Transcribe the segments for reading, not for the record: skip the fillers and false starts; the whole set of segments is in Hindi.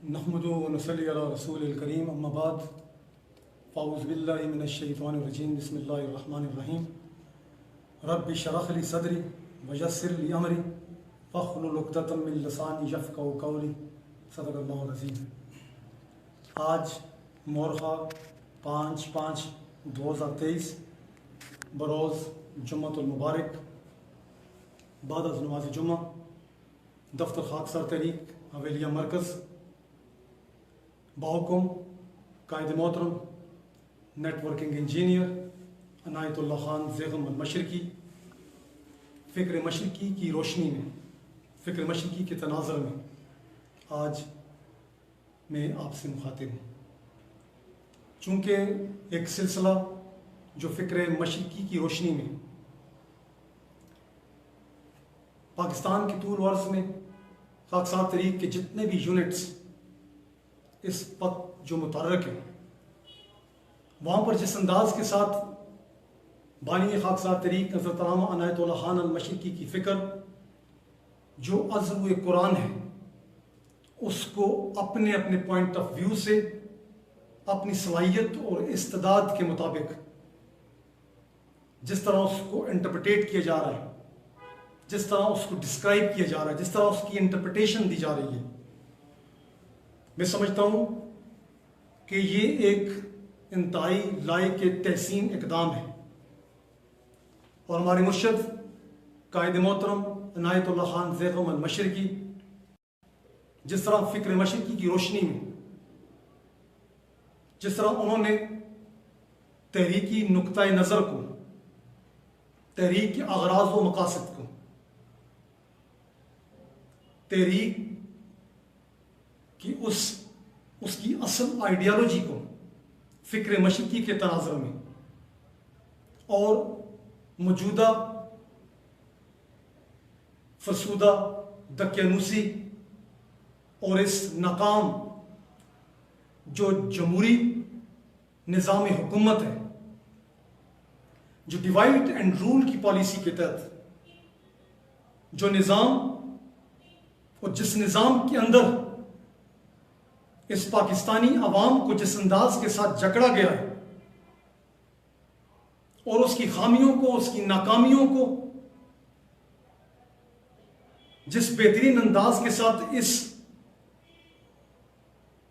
नहमदुहु व नसल्ली अला रसूलिल करीम अम्मा बाद फ़ाऊज़ु बिल्लाहि मिनश शैतानिर रजीम बिस्मिल्लाहिर रहमानिर रहीम रब्बि शरह ली सदरी व यस्सिर ली अमरी फ़हलुल उक़दतम मिन लिसानी यफ़क़हू क़ौली सदक़ल्लाहुल अज़ीम। आज मोरखा 5/5/2023 बरोज़ जुम्मतुल मुबारक बाद अज़ नमाज़ जुम्मा दफ्तर खाकसार तहरीक हवेलिया मरकज़ बाहुकुम कायद मोहतरम नेटवर्किंग इंजीनियर अनायतुल्लाह खान ज़ेग़म अल-मशरिकी फ़िक्र मशरिकी की रोशनी में, फ़िक्र मशरिकी के तनाज़ुर में आज मैं आपसे मुखातिब हूँ। चूँकि एक सिलसिला जो फ़िक्र मशरिकी की रोशनी में पाकिस्तान के तूल वर्ज़ में खाकसार तहरीक के जितने भी यूनिट्स इस वक्त जो मुतहर्रिक हैं, वहाँ पर जिस अंदाज के साथ बानी खाकसार तहरीक हज़रत अल्लामा अनायतुल्लाह खान अल-मशरिकी की फ़िक्र जो अज़्र कुरान है उसको अपने अपने पॉइंट ऑफ व्यू से अपनी सलाहियत और इस्तिदाद के मुताबिक जिस तरह उसको इंटरप्रेटेट किया जा रहा है, जिस तरह उसको डिस्क्राइब किया जा रहा है, जिस तरह उसकी इंटरप्रिटेशन दी जा रही है, मैं समझता हूँ कि ये एक इंतहाई लायक तहसीन इक़दाम है और हमारे मुर्शद कायद मोहतरम अनायतुल्लाह खान ज़ेग़म अल-मशरिकी जिस तरह फ़िक्र मशरिकी की रोशनी में जिस तरह उन्होंने तहरीकी नुक्ता नज़र को, तहरीक के अग़राज़ व मक़ासिद को, तहरीक कि उसकी असल आइडियालॉजी को फ़िक्र मशरिकी के तनाज़ुर में और मौजूदा फरसूदा दकियानूसी और इस नाकाम जो जमहूरी निज़ाम हुकूमत है, जो डिवाइड एंड रूल की पॉलिसी के तहत जो निज़ाम और जिस निज़ाम के अंदर इस पाकिस्तानी अवाम को जिस अंदाज के साथ जकड़ा गया है और उसकी खामियों को, उसकी नाकामियों को जिस बेहतरीन अंदाज के साथ इस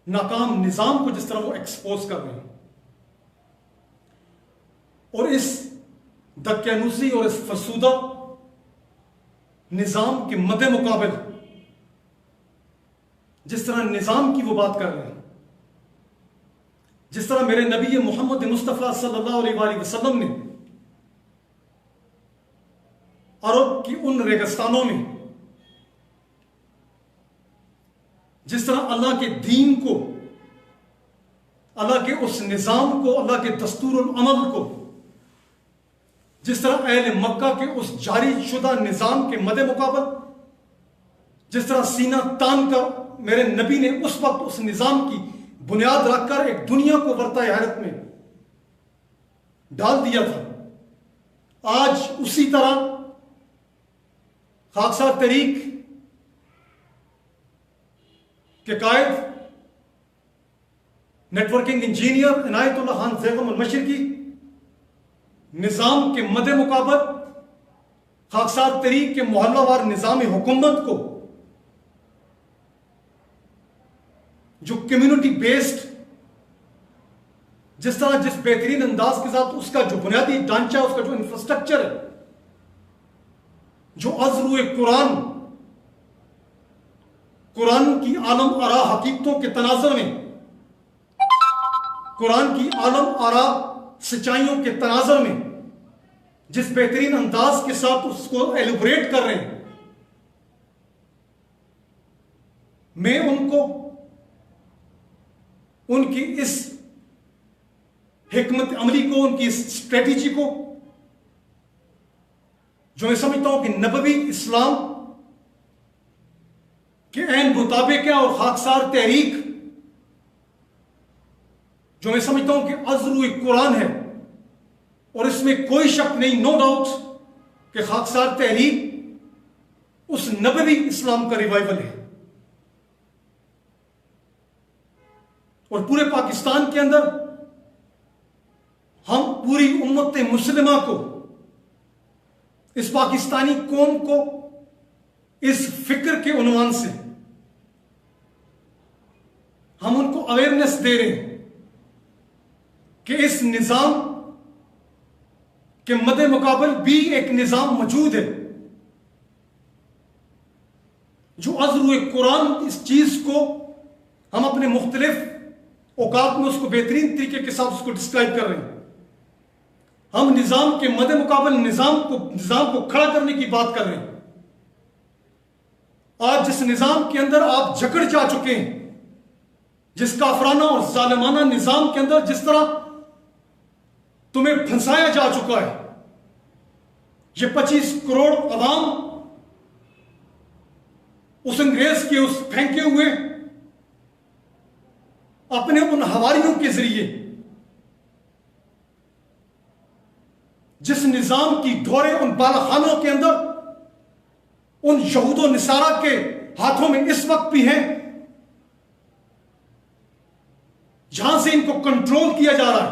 नाकाम निज़ाम को जिस तरह वो एक्सपोज कर रहे हैं और इस दकियानूसी और इस फरसूदा निज़ाम के मद्दे मुकाबिल जिस तरह निज़ाम की वो बात कर रहे हैं, जिस तरह मेरे नबी मोहम्मद मुस्तफ़ा सल्लल्लाहु अलैहि वसल्लम ने अरब की उन रेगिस्तानों में जिस तरह अल्लाह के दीन को, अल्लाह के उस निज़ाम को, अल्लाह के दस्तूरुल अमल को, जिस तरह अहले मक्का के उस जारी शुदा निज़ाम के मद्दे मुकाबल जिस तरह सीना तान कर मेरे नबी ने उस वक्त उस निज़ाम की बुनियाद रखकर एक दुनिया को वर्ता हैरत में डाल दिया था, आज उसी तरह खाकसार तहरीक के कायद नेटवर्किंग इंजीनियर अनायतुल्लाह खान ज़ेग़म अल-मशरिकी निज़ाम के मद्दे मुकाबल खाकसार तहरीक के मोहल्लावार निज़ाम हुकूमत को जो कम्युनिटी बेस्ड जिस तरह जिस बेहतरीन अंदाज के साथ उसका जो बुनियादी ढांचा, उसका जो इंफ्रास्ट्रक्चर है, जो अज़्र कुरान, कुरान की आलम आरा हकीकतों के तनाज़ुर में, कुरान की आलम आरा सच्चाइयों के तनाज़ुर में जिस बेहतरीन अंदाज के साथ उसको एलिब्रेट कर रहे हैं, मैं उनको उनकी इस हिकमत अमली को, उनकी इस स्ट्रेटेजी को जो मैं समझता हूं कि नबवी इस्लाम के ऐन मुताबिक है और खाकसार तहरीक जो मैं समझता हूं कि अज़्र कुरान है और इसमें कोई शक नहीं, नो डाउट कि खाकसार तहरीक उस नबवी इस्लाम का रिवाइवल है। और पूरे पाकिस्तान के अंदर हम पूरी उम्मत मुस्लिमा को, इस पाकिस्तानी कौम को इस फिक्र के उन्वान से हम उनको अवेयरनेस दे रहे हैं कि इस निजाम के मद्दे मुकाबल भी एक निजाम मौजूद है जो अज़रुए कुरान इस चीज को हम अपने मुख्तलिफ औकात में उसको बेहतरीन तरीके के साथ उसको डिस्क्राइब कर रहे हैं। हम निजाम के मद्दे मुकाबल निजाम को खड़ा करने की बात कर रहे हैं। आज जिस निजाम के अंदर आप जकड़ जा चुके हैं, जिस काफराना और जालिमाना निजाम के अंदर जिस तरह तुम्हें फंसाया जा चुका है, ये 25 करोड़ अवाम उस अंग्रेज के उस फेंके हुए अपने उन हवारियों के जरिए जिस निजाम की दौरे उन बालाखानों के अंदर उन यहूदो निसारा के हाथों में इस वक्त भी हैं, जहां से इनको कंट्रोल किया जा रहा है।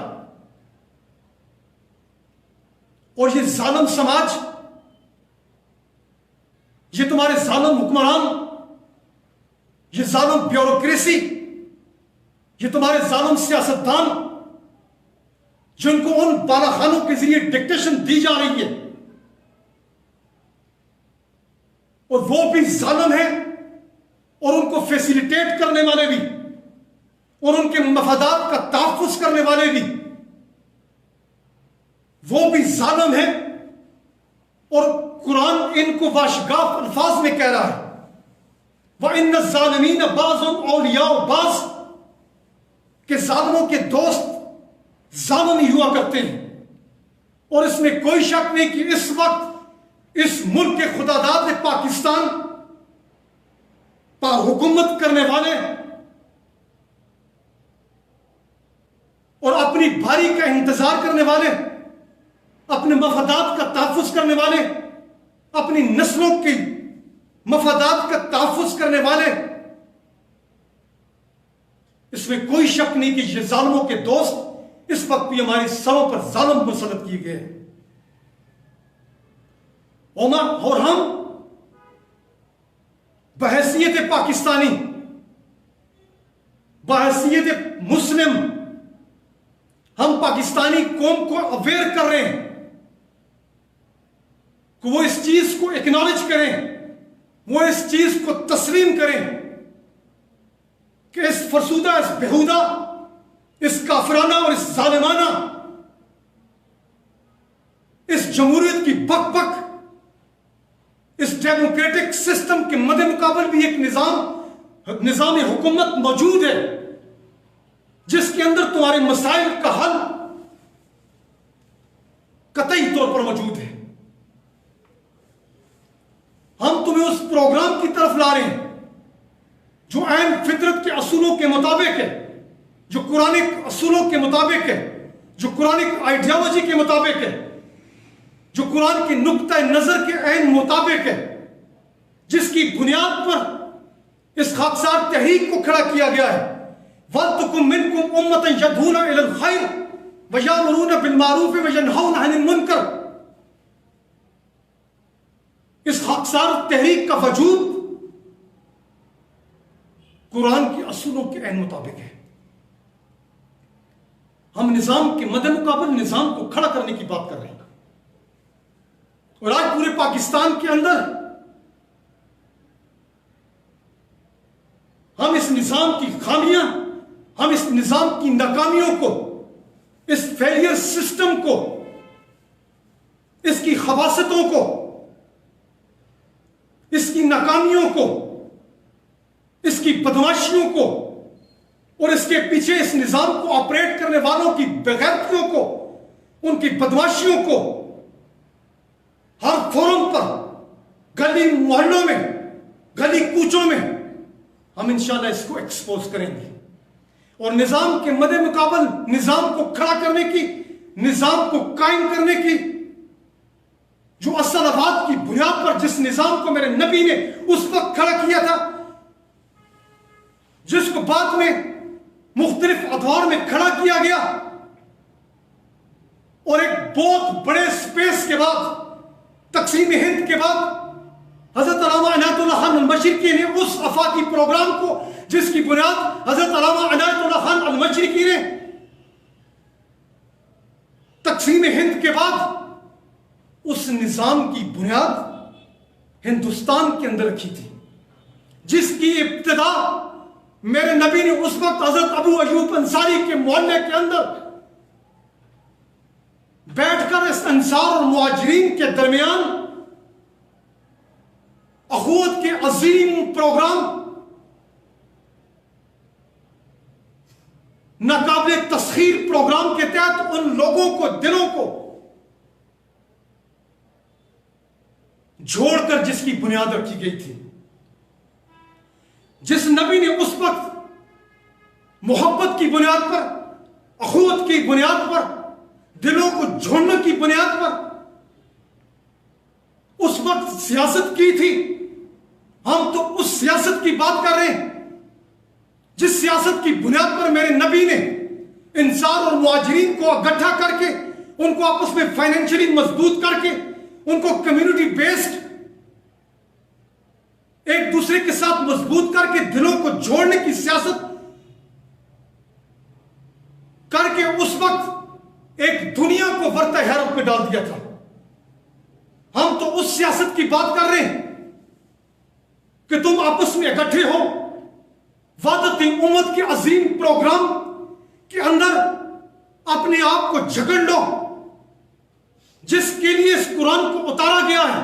और ये जालिम समाज, ये तुम्हारे जालिम हुक्मरान, ये जालिम ब्यूरोक्रेसी, ये तुम्हारे जालिम सियासतदान, जिनको उन बालाखानों के जरिए डिक्टेशन दी जा रही है, और वो भी जालिम है, और उनको फैसिलिटेट करने वाले भी, और उनके मफादात का तहफ्फुज़ करने वाले भी, वो भी जालिम है। और कुरान इनको वाशगाफ अल्फाज में कह रहा है, व इन्न ज़ालिमीन बाज़ुम औलिया बाज़, के जालिमों के दोस्त जालिम ही हुआ करते हैं। और इसमें कोई शक नहीं कि इस वक्त इस मुल्क के खुदादाद पाकिस्तान पर हुकूमत करने वाले और अपनी बारी का इंतजार करने वाले, अपने मफादात का तहफ्फुज़ करने वाले, अपनी नस्लों की मफादात का तहफ्फुज़ करने वाले, इसमें कोई शक नहीं कि ये जालिमों के दोस्त इस वक्त भी हमारे सरों पर जालिम मुसल्लत किए गए। और हम बहैसियत पाकिस्तानी, बहैसियत मुस्लिम, हम पाकिस्तानी कौम को अवेयर कर रहे हैं कि वो इस चीज को एक्नॉलेज करें, वो इस चीज को तस्लीम करें कि इस फरसूदा, इस बेहुदा, इस काफराना और इस जालिमाना, इस जमहूरियत की बक इस डेमोक्रेटिक सिस्टम के मद्दे मुकाबल भी एक निजाम हुकूमत मौजूद है जिसके अंदर तुम्हारे मसाइल का हल कतई तौर पर मौजूद है। हम तुम्हें उस प्रोग्राम की तरफ ला रहे हैं जो ऐन फितरत के असूलों के मुताबिक है, जो कुरानिक असूलों के मुताबिक है, जो कुरानिक आइडियोलॉजी के मुताबिक है, जो कुरान के नुक्ता नजर के ऐन मुताबिक है, जिसकी बुनियाद पर इस खाकसार तहरीक को खड़ा किया गया है। वल्तकुम मिनकुम उम्मतन यदऊना इलल खैर व यामुरूना बिल मारूफ व यनहौना अनिल मुनकर। इस खाकसार तहरीक का वजूद कुरान के असूलों के ऐन मुताबिक है। हम निजाम के मद्दे मुकाबल निजाम को खड़ा करने की बात कर रहे हैं। और आज पूरे पाकिस्तान के अंदर हम इस निजाम की खामियां, हम इस निजाम की नाकामियों को, इस फेलियर सिस्टम को, इसकी खबासतों को, इसकी नाकामियों को, इसकी बदमाशियों को और इसके पीछे इस निजाम को ऑपरेट करने वालों की बेगैरतियों को, उनकी बदमाशियों को हर फोरम पर, गली मोहल्लों में, गली कूचों में हम इंशाल्लाह इसको एक्सपोज करेंगे। और निजाम के मद्दे मुकाबल निजाम को खड़ा करने की, निजाम को कायम करने की, जो असलाबाद की बुनियाद पर जिस निजाम को मेरे नबी ने उस वक्त खड़ा किया था, जिसको बाद में मुख्तलिफ अदवार में खड़ा किया गया और एक बहुत बड़े स्पेस के बाद, तकसीम हिंद के बाद, हजरत अल्लामा इनायतुल्लाह खान अल-मशरिकी ने उस आफाकी प्रोग्राम को, जिसकी बुनियाद हजरत अल्लामा इनायतुल्लाह खान अल-मशरिकी ने तकसीम हिंद के बाद उस निजाम की बुनियाद हिंदुस्तान के अंदर रखी थी, जिसकी इब्तिदा मेरे नबी ने उस वक्त हजरत अबू अयूब अंसारी के मोहल्ले के अंदर बैठकर इस अंसार और मुहाजिरीन के दरमियान अखुवत के अजीम प्रोग्राम, नाकाबिल तस्खीर प्रोग्राम के तहत उन लोगों को, दिलों को जोड़कर जिसकी बुनियाद रखी गई थी, जिस नबी ने उस वक्त मोहब्बत की बुनियाद पर, अखुवत की बुनियाद पर, दिलों को जोड़ने की बुनियाद पर उस वक्त सियासत की थी, हम तो उस सियासत की बात कर रहे हैं जिस सियासत की बुनियाद पर मेरे नबी ने इंसार और मुहाजिरीन को इकट्ठा करके, उनको आपस में फाइनेंशियली मजबूत करके, उनको कम्युनिटी बेस्ड एक दूसरे के साथ मजबूत करके दिलों को जोड़ने की सियासत करके उस वक्त एक दुनिया को वर्ता हैरत में डाल दिया था। हम तो उस सियासत की बात कर रहे हैं कि तुम आपस में इकट्ठे हो, वादत उम्मत के अजीम प्रोग्राम के अंदर अपने आप को जकड़ लो, जिसके लिए इस कुरान को उतारा गया है,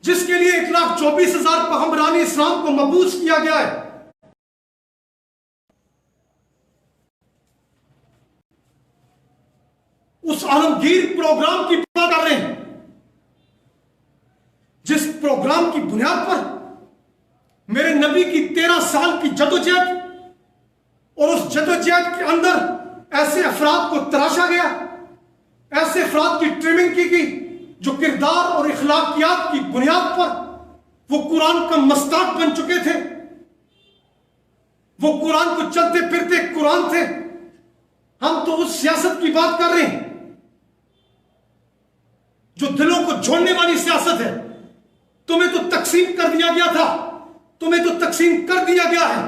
जिसके लिए 1,24,000 पैगंबरान इस्लाम को मबूस किया गया है। उस आलमगीर प्रोग्राम की बात कर रहे हैं, जिस प्रोग्राम की बुनियाद पर मेरे नबी की 13 साल की जदोजहद और उस जदोजहद के अंदर ऐसे अफराद को तराशा गया, ऐसे अफराद की ट्रेनिंग की गई जो किरदार और इखलाकियात की बुनियाद पर वो कुरान का मस्ताक बन चुके थे, वो कुरान को चलते फिरते कुरान थे। हम तो उस सियासत की बात कर रहे हैं जो दिलों को जोड़ने वाली सियासत है। तुम्हें तो तकसीम कर दिया गया था, तुम्हें तो तकसीम कर दिया गया है।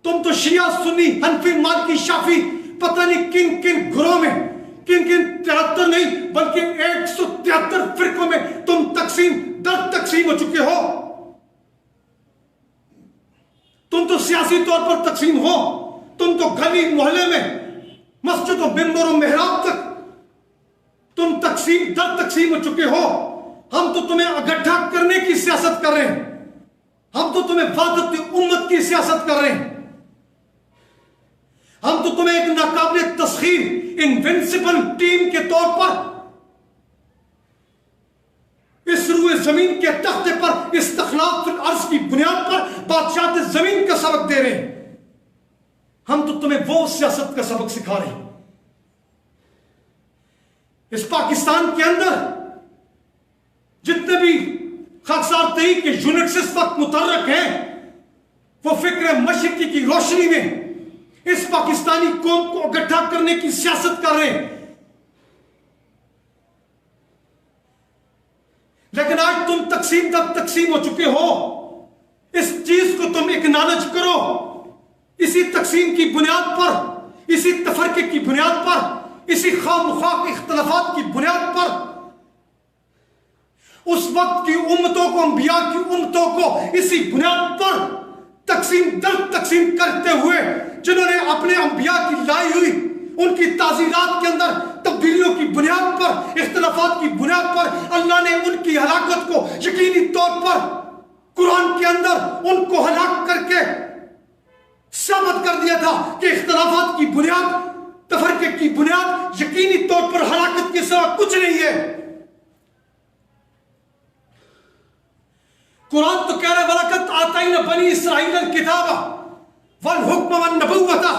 तुम तो शिया, सुन्नी, हनफी, मालिकी, शाफी, पता नहीं किन किन घरों में, किन किन 73 नहीं बल्कि 173 फिरकों में तुम तकसीम दर तकसीम हो चुके हो। तुम तो सियासी तौर पर तकसीम हो, तुम तो गली मोहल्ले में, मस्जिद और मिंबर और मेहराब तक तुम तकसीम दर तकसीम हो चुके हो। हम तो तुम्हें इकट्ठा करने की सियासत कर रहे हैं, हम तो तुम्हें वादत उम्मत की सियासत कर रहे हैं, हम तो तुम्हें एक नाकाबिल तस्खीर इनविंसिबल टीम के तौर पर इस रूए जमीन के तख्ते पर इस्तखलाफ फिल अर्ज की बुनियाद पर बादशाह जमीन का सबक दे रहे हैं। हम तो तुम्हें वो सियासत का सबक सिखा रहे हैं। इस पाकिस्तान के अंदर जितने भी खाकसार तहरीक के यूनिट्स इस वक्त मुतर्रक हैं, वो फिक्र मशरिकी की रोशनी में इस पाकिस्तानी कौम को इकट्ठा करने की सियासत कर रहे हैं। लेकिन आज तुम तकसीम तक तकसीम हो चुके हो। इस चीज को तुम एक्नॉलेज करो। इसी तकसीम की बुनियाद पर, इसी तफरके की बुनियाद पर, इसी खामख्वाह इख्तलाफात की बुनियाद पर उस वक्त की उम्मतों को, अंबिया की उम्मतों को इसी बुनियाद पर तकसीम दर तकसीम करते हुए, जिन्होंने अपने अंबिया की लाई हुई उनकी ताज़ीरात के अंदर तब्दीलियों की बुनियाद पर, इख्तलाफात की बुनियाद पर अल्लाह ने उनकी हलाकत को यकीनी तौर पर कुरान के अंदर उनको हलाक करके साबित कर दिया था कि इख्तलाफात की बुनियाद, तफरके की बुनियाद यकीनी तौर पर हलाकत के सिवा कुछ नहीं है। कुरान तो कह रहा है वलकद आतैना बनी इस्राईल किताबा वल हुक्म वन नबुव्वता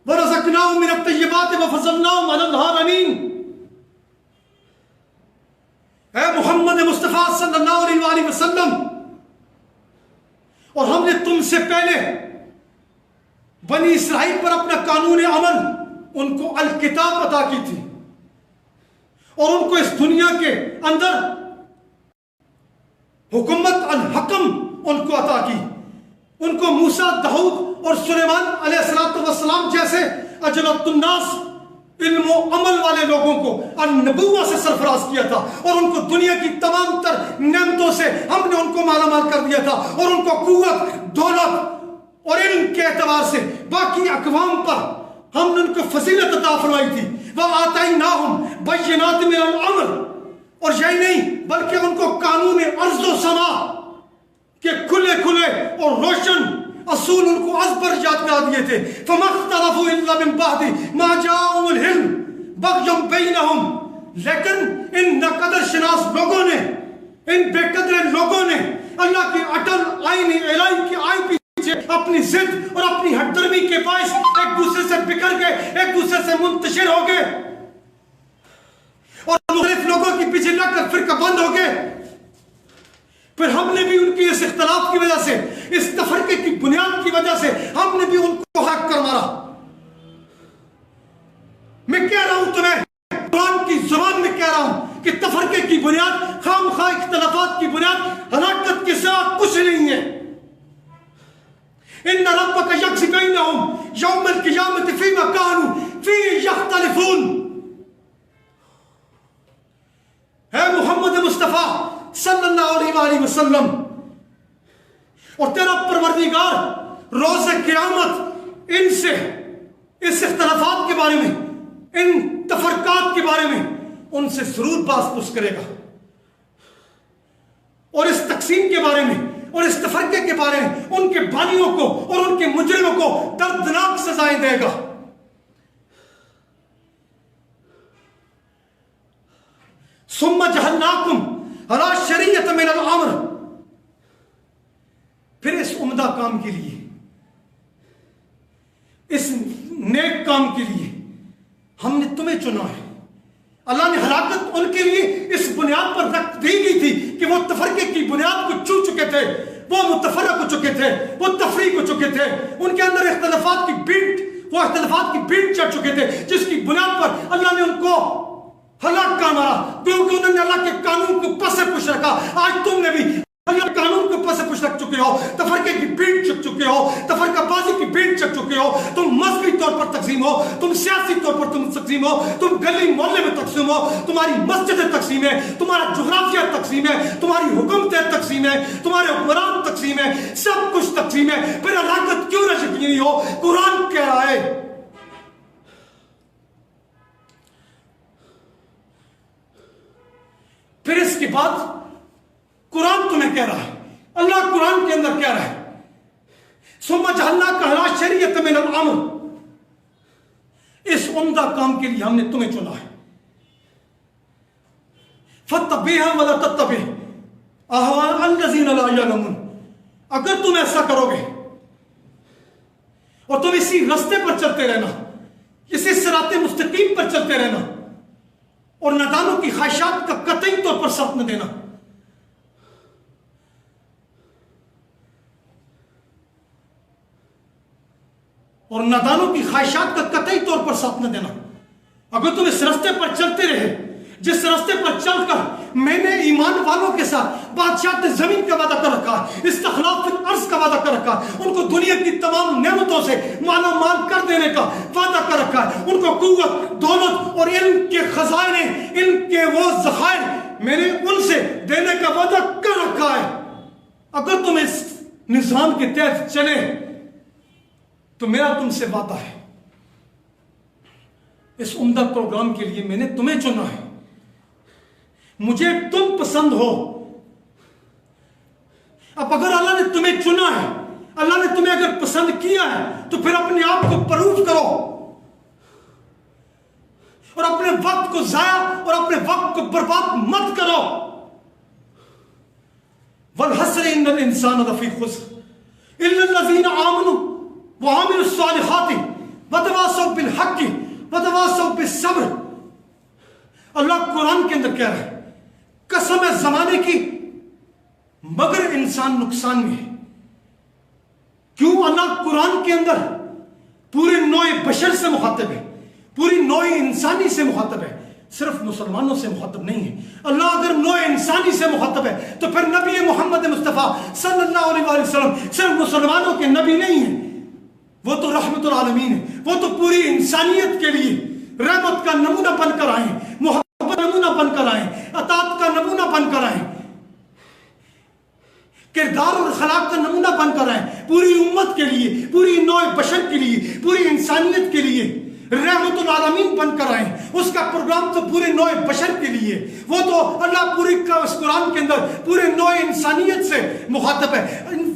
वरज़क़नाहुम मिनत तय्यिबाति व फज़लनाहुम अलल आलमीन। ऐ मोहम्मद मुस्तफ़ा सल्लल्लाहु अलैहि वसल्लम, और हमने तुमसे पहले बनी इसराइल पर अपना कानून अमल, उनको अल किताब अता की थी और उनको इस दुनिया के अंदर हुकूमत अल हकम उनको अता की। उनको मूसा, दाऊद और सुलेमान अलैहिस्सलाम जैसे अजलतुन्नास इल्म अमल वाले लोगों को अन-नबुव्वत से सरफराज किया था और उनको दुनिया की तमाम तर नेमतों से हमने उनको मालामाल कर दिया था और उनको कुव्वत, दौलत और इल्म के एतबार से बाकी अक़वाम पर हमने उनको फजीलत अता फरमाई थी। वह आतैनाहुम बय्यिनात मिनल अम्र, और यही नहीं बल्कि उनको कानून अर्ज़ व समा के खुले खुले और रोशन असूल उनको अज़बर याद करा दिए थे। फमख्तलफू इल्ला मिन बादी मा जाअहुमुल इल्म बग़यम बैनहुम, लेकिन इन नाकदर शनास लोगों ने, इन बेकदर लोगों ने अल्लाह की अटल आईनी इलाही की आय पीछे अपनी जिद और अपनी हटदर्मी के बायस एक दूसरे से बिखर गए, एक दूसरे से मुंतशिर हो गए और मुख्तलिफ लोगों के पीछे लगकर फिरका बंद हो गए। फिर हमने भी उनकी इस इख्तलाफ की वजह से, इस तफरके की बुनियाद की वजह से हमने भी उनको हक कर मारा। मैं कह रहा हूं तुम्हें, कुरान की जुबान में कह रहा हूं कि तफरके की बुनियाद, खामखा इख्तलाफात की बुनियाद हलाकत के साथ कुछ नहीं है। इन्ना रब्बका यक़ज़ी बैनहुम यौमल क़ियामति फ़ीमा कानू फ़ीही यख्तलिफ़ून। है मुहम्मद मुस्तफ़ा सल्लल्लाहु अलैहि वसल्लम, और तेरा परवरदिगार रोज़े क़यामत इनसे, इस इख्तलाफात के बारे में, इन तफरकात के बारे में उनसे जरूर बात पूछ करेगा और इस तकसीम के बारे में और इस तफरके के बारे में उनके बानियों को और उनके मुजरिमों को दर्दनाक सजाएं देगा। सुम्मा जहन्नाकुम अला शरीयत मिनल अम्र, फिर इस उम्दा काम के लिए, इस नेक काम के लिए हमने तुम्हें चुना है। अल्लाह ने हलाकत उनके लिए इस बुनियाद पर रख दी गई थी कि वो तफरके की बुनियाद को छू चुके थे, वो मुतफर्रक हो चुके थे, वो तफरीक हो चुके थे, उनके अंदर इख्तलाफात की बीट, वो इख्तलाफात की बीट चढ़ चुके थे जिसकी बुनियाद पर अल्लाह ने उनको हलाक कर मारा, क्योंकि उन्होंने अल्लाह के कानून को पसे पुश रखा। आज तुमने भी अल्लाह के कानून को पसे पुश रख चुके हो, तफरके की बीट चढ़ चुके हो, तफरकाबाजी की बीट चढ़ चुके हो। तुम मजहबी तौर पर तकसीम हो, तुम सियासी तौर पर तुम तकसीम हो, तुम गली मोहल्ले में तकसीम हो, तुम्हारी मस्जिदें तकसीम है, तुम्हारा जुग्राफिया तकसीम है, तुम्हारी हुकूमतें तकसीम है, तुम्हारे हुक्मरान तकसीम है, सब कुछ तकसीम है। फिर हलाकत क्यों न यकीनी हो? कुरान कह रहा है। फिर इसके बाद कुरान तुम्हें कह रहा है, अल्लाह कुरान के अंदर कह रहा है, सुम्मा जअलनाका अला शरीयत मिनल अम्र, इस उम्दा काम के लिए हमने तुम्हें चुना है। फत्तबिहा वला तत्तबि अहवाअल्लज़ीना ला यअलमून, अगर तुम ऐसा करोगे और तुम इसी रास्ते पर चलते रहना, इसी सिराते मुस्तकीम पर चलते रहना और नादानों की ख्वाहिशात का कतई तौर पर साथ न देना, और नादानों की ख्वाहिशात का कतई तौर पर साथ न देना, अगर तुम इस रास्ते पर चलते रहे जिस रास्ते पर चलकर मैंने ईमान वालों के साथ बादशाह जमीन का वादा कर रखा है, इस्तखलाफ फिल अर्ज़ का वादा कर रखा है, उनको दुनिया की तमाम नेमतों से माला माल कर देने का वादा कर रखा है, उनको कुव्वत, दौलत और इल्म के खजाने, इनके वो ज़खायर मैंने उनसे देने का वादा कर रखा है। अगर तुम इस निज़ाम के तहत चले तो मेरा तुमसे वादा है, इस उम्दा प्रोग्राम के लिए मैंने तुम्हें चुना है, मुझे तुम पसंद हो। अब अगर अल्लाह ने तुम्हें चुना है, अल्लाह ने तुम्हें अगर पसंद किया है, तो फिर अपने आप को प्रूव करो और अपने वक्त को जाया और अपने वक्त को बर्बाद मत करो। वल हस्र इन्नल इंसान लफी खुस्र इल्लल्लज़ीना आमनू व अमिलुस सालिहाति व तवासौ बिल हक़्क़ि व तवासौ बिस सब्र। अल्लाह कुरान के अंदर कह रहा है, कसम है जमाने की, मगर इंसान नुकसान में है। क्यों? अल्लाह कुरान के अंदर नौए बशर से मुखातब है, पूरी नौए इंसानी से मुखातब है, सिर्फ मुसलमानों से मुखातब नहीं है। अल्लाह अगर नौए इंसानी से मुखातब है तो फिर नबी मोहम्मद मुस्तफ़ा सल्लल्लाहु अलैहि वसल्लम सिर्फ मुसलमानों के नबी नहीं है, वो तो रहमतुल आलमीन है, वो तो पूरी इंसानियत के लिए रहमत का नमूना बनकर आए, मोहब्बत का नमूना बनकर आए, अतात का नमूना बनकर आए, किरदार और अखलाक का नमूना बनकर आए, पूरी उम्मत के लिए, पूरी नौ बशर के लिए, पूरी इंसानियत के लिए रहमतुल आलमीन बनकर आए। उसका प्रोग्राम तो पूरे नौ बशर के लिए, वो तो अल्लाह पूरी कुरान के अंदर पूरे नौ इंसानियत से मुखातब है।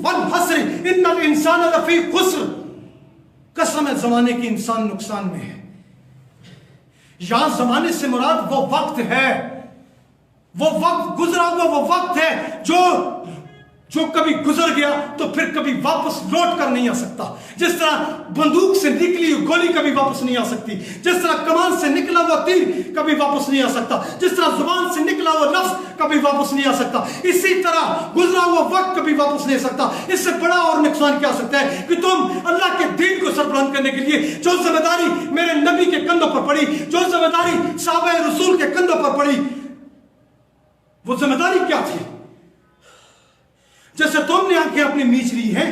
वल हस्र इन्नल इंसान लफी खुस्र, कसम है जमाने की इंसान नुकसान में है। यहां जमाने से मुराद वो वक्त है, वो वक्त गुजरा हुआ वो वक्त है जो कभी गुजर गया तो फिर कभी वापस लौट कर नहीं आ सकता। जिस तरह बंदूक से निकली हुई गोली कभी वापस नहीं आ सकती, जिस तरह कमान से निकला हुआ तीर कभी वापस नहीं आ सकता, जिस तरह जुबान से निकला हुआ लफ्ज कभी वापस नहीं आ सकता, इसी तरह गुजरा हुआ वक्त कभी वापस नहीं आ सकता। इससे बड़ा और नुकसान क्या आ सकता है कि तुम अल्लाह के दीन को सरबलंद करने के लिए जो जिम्मेदारी मेरे नबी के कंधों पर पड़ी, जो जिम्मेदारी साहबे रसूल के कंधों पर पड़ी, वो जिम्मेदारी क्या थी? जैसे तुमने आंखें अपनी मीच ली हैं,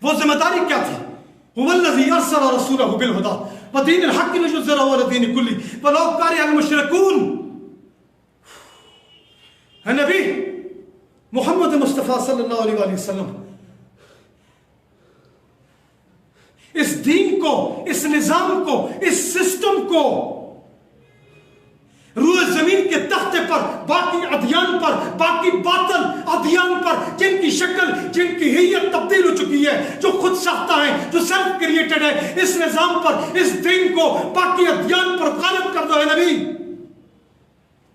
वो जिम्मेदारी क्या थी? हुवल्लज़ी अरसला रसूलहु बिल हुदा व दीनिल हक़्क़ि लियुज़हिरहु अला दीनि कुल्ली वलौ करिहल मुशरिकून। है नबी मोहम्मद मुस्तफ़ा सल्लल्लाहु अलैहि वसल्लम इस दीन को, इस निजाम को, इस सिस्टम को रूए जमीन के तख्ते पर, बाकी अध्ययन पर, बाकी बातल अध्ययन पर, जिनकी शक्ल, जिनकी हैयत तब्दील हो चुकी है, जो खुद साख्ता है, जो सेल्फ क्रिएटेड है, इस निजाम पर, इस दीन को बाकी अध्ययन पर गालिब कर दो। है नबी,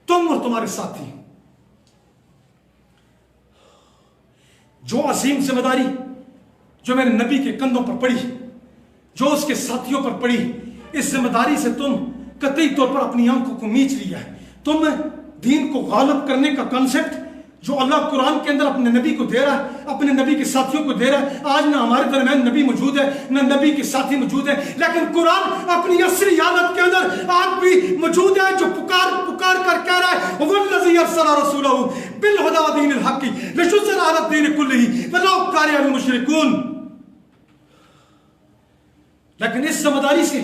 तुम और तुम्हारे साथी, जो अजीम जिम्मेदारी जो मेरे नबी के कंधों पर पड़ी, जो उसके साथियों पर पड़ी, इस जिम्मेदारी से तुम कतई तौर पर अपनी आंखों को मीच लिया है। तुम दीन को गालिब करने का कॉन्सेप्ट जो अल्लाह कुरान के अंदर अपने नबी को दे रहा है, अपने नबी के साथियों को दे रहा है। आज ना हमारे दरमियान नबी मौजूद है, ना नबी के साथी मौजूद है, लेकिन कुरान अपनी असली हालत के अंदर आज भी मौजूद है, जो पुकार कर कह रहा है वल्लज़ी अरसला रसूलहु बिल हुदा व दीनिल हक़्क़ि लियुज़हिरहु अला दीनि कुल्लिही वलौ करिहल मुशरिकून। लेकिन इस जिम्मेदारी से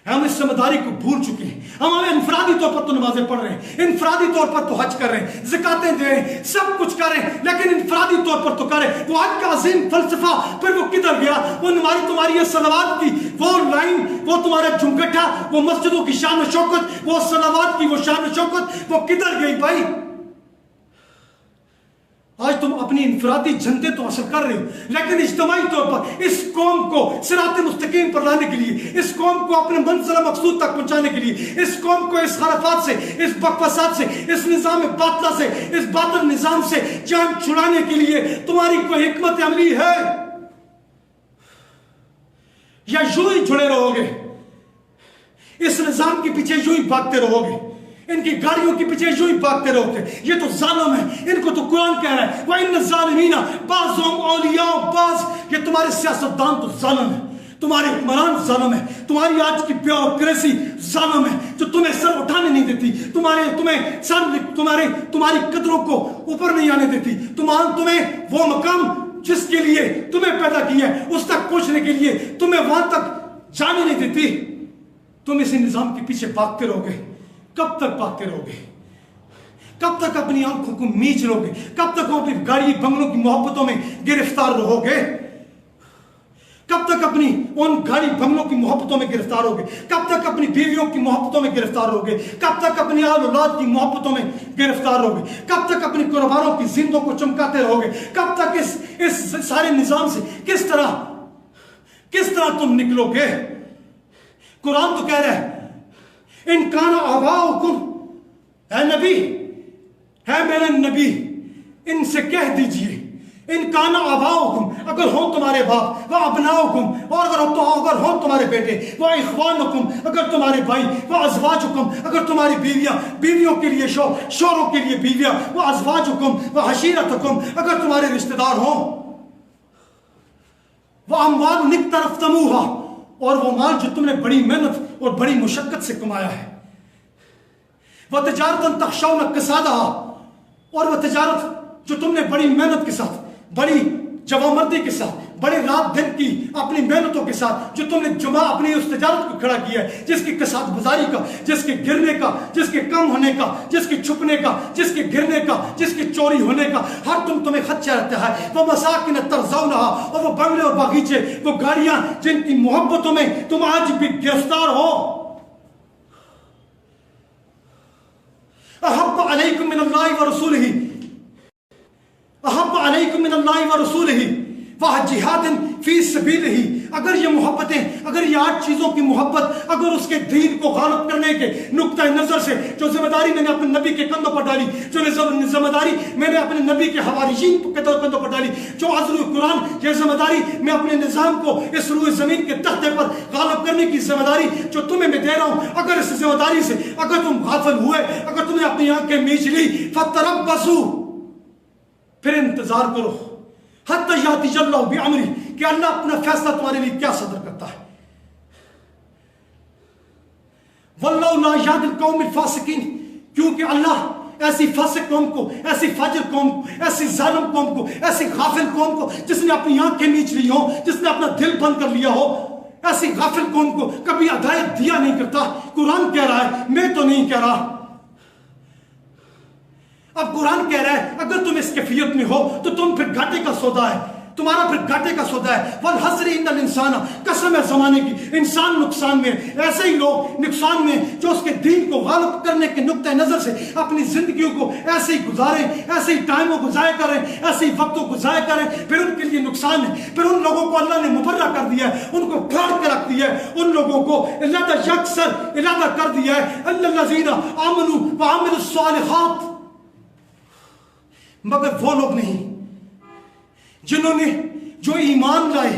हम इस जिम्मेदारी को भूल चुके हैं। हम इनफरादी तौर पर तो नमाजें पढ़ रहे हैं, इनफरादी तौर पर तो हज कर रहे हैं, ज़कातें दे रहे हैं, सब कुछ कर रहे हैं, लेकिन इनफरादी तौर पर तो करें। वो हज का अजीम फलसफा फिर वो किधर गया? वो तुम्हारी ये सलावात की वो लाइन, वो तुम्हारा झुमगट्ठा, वो मस्जिदों की शान शौकत, वो सलावात की वो शान शौकत, वो किधर गई भाई? आज तुम अपनी इनफरादी जनते तो हासिल कर रहे हो, लेकिन इज्तिमाई तौर पर इस कौम को सिरात मुस्तकीम पर लाने के लिए, इस कौम को अपने मंजिल मकसूद तक पहुंचाने के लिए, इस कौम को इस खराफात से, इस बकवासात से, इस निजाम बातला से, इस बातिल निजाम से जान छुड़ाने के लिए तुम्हारी कोई हिकमत अमली है या यूं ही जुड़े रहोगे? इस निजाम के पीछे यूं ही भागते रहोगे, इनकी गाड़ियों के पीछे यूं ही भागते रहोगे। ये तो जालिम है, इनको तो कुरान कह रहा है वइन्न ज़ालिमीना बाज़ुहुम औलिया बाज़। ये तुम्हारे सियासतदान तो जालिम है, तुम्हारे हुक्मरान जालिम है, तुम्हारी आज की ब्यूरोक्रेसी जालिम है, जो तुम्हें सर उठाने नहीं देती, तुम्हारी कदरों को ऊपर नहीं आने देती, तुम्हें वो मकाम जिसके लिए तुम्हें पैदा किया है उस तक पहुंचने के लिए तुम्हें वहां तक जाने नहीं देती। तुम इसी निजाम के पीछे भागते रहोगे। कब तक भागते रहोगे? कब तक अपनी आंखों को मीच लोगे? कब तक अपनी गाड़ी बंगलों की मोहब्बतों में गिरफ्तार रहोगे? कब तक अपनी उन गाड़ी बंगलों की मोहब्बतों में गिरफ्तार रहोगे? कब तक अपनी बीवियों की मोहब्बतों में गिरफ्तार रहोगे? कब तक अपनी औलाद की मोहब्बतों में गिरफ्तार रहोगे? कब तक अपनी कुर्बानों की जिंदों को चमकाते रहोगे? कब तक इस सारे निजाम से किस तरह तुम निकलोगे? कुरान तो कह रहा है इन काना आबाउकुम, है नबी, है मेरे नबी, इनसे कह दीजिए इन काना आबाउकुम, अगर हो तुम्हारे बाप, वह अबनाउकुम, और अगर हो तुम्हारे बेटे, वह इख्वानुकुम, अगर तुम्हारे भाई, वह अज़वाजुकुम, अगर तुम्हारी बीवियों के लिए शौरों के लिए बीवियां, वह अज़वाजुकुम, वह हशीरतुकुम, अगर तुम्हारे रिश्तेदार हो। वह अम्वाल निकतरफ्तमूहा, और वो माल जो तुमने बड़ी मेहनत और बड़ी मुशक्कत से कमाया है। वह तिजारतन तखशौन कसादहा, और वह तिजारत जो तुमने बड़ी मेहनत के साथ, बड़ी जवामर्दी के साथ, बड़े रात दिन की अपनी मेहनतों के साथ जो तुमने जुमा अपनी उस तिजारत को खड़ा किया है, जिसकी कसाद बाजारी का, जिसके गिरने का, जिसके कम होने का, जिसके छुपने का, जिसके गिरने का, जिसके चोरी होने का हर तुम्हें खदशा रहता है। वो मसाकिन तरज़ौनहा, और वो बंगले और बागीचे, वो गाड़ियां जिनकी मोहब्बतों में तुम आज भी गिरफ्तार हो। अहब्ब अलैकुम मिनल्लाहि व रसूलिही, अहब्ब अलैकुम मिनल्लाहि व रसूलिही वह जिहादिन फी सबीलिही। अगर ये मोहब्बतें, अगर ये 8 चीजों की मोहब्बत, अगर उसके दीन को गालिब करने के नुक्ता नजर से जो जिम्मेदारी मैंने अपने नबी के कंधों पर डाली, जो जिम्मेदारी मैंने अपने नबी के हवारियीन के कंधों पर डाली, जो अज़्र कुरान, ये जिम्मेदारी मैं अपने निजाम को इस रूए जमीन के तख्ते पर गालिब करने की जिम्मेदारी जो तुम्हें मैं दे रहा हूं, अगर इस जिम्मेदारी से अगर तुम गाफिल हुए, अगर तुमने अपनी आंखें मीच ली, फतरब्बसू, फिर इंतजार करो, हत्ता याती अल्लाह बिअमरी, कि अल्लाह अपना फैसला तुम्हारे लिए क्या सदर करता है। वल्लाहु ला यहदिल कौमिल फासिकीन, क्योंकि अल्लाह ऐसी फासिक कौम को, ऐसी फाजिर कौम को, ऐसी जालिम कौम को, ऐसी गाफिल कौम को जिसने अपनी आंखें मीच ली हो, जिसने अपना दिल बंद कर लिया हो, ऐसी गाफिल कौम को कभी हिदायत दिया नहीं करता। कुरान कह रहा है, मैं तो नहीं कह रहा। अब कुरान कह रहा है अगर तुम इस कैफियत में हो तो तुम फिर घाटे का सौदा है, तुम्हारा फिर घाटे का सौदा है। वल हस्री इन्नल इंसाना, कसम है जमाने की, इंसान नुकसान में। ऐसे ही लोग नुकसान में जो उसके दीन को गालिब करने के नुक्ते नजर से अपनी जिंदगियों को ऐसे ही गुजारें, ऐसे ही टाइमों को जाया करें, ऐसे ही वक्तों को जाया करें, फिर उनके लिए नुकसान है। फिर उन लोगों को अल्लाह ने मुबर्रा कर दिया है, उनको काट के रख दिया है, उन लोगों को इरादा कर दिया है अल्लज़ीना आमनू व अमिलुस सालिहात, मगर वो लोग नहीं जिन्होंने जो ईमान लाए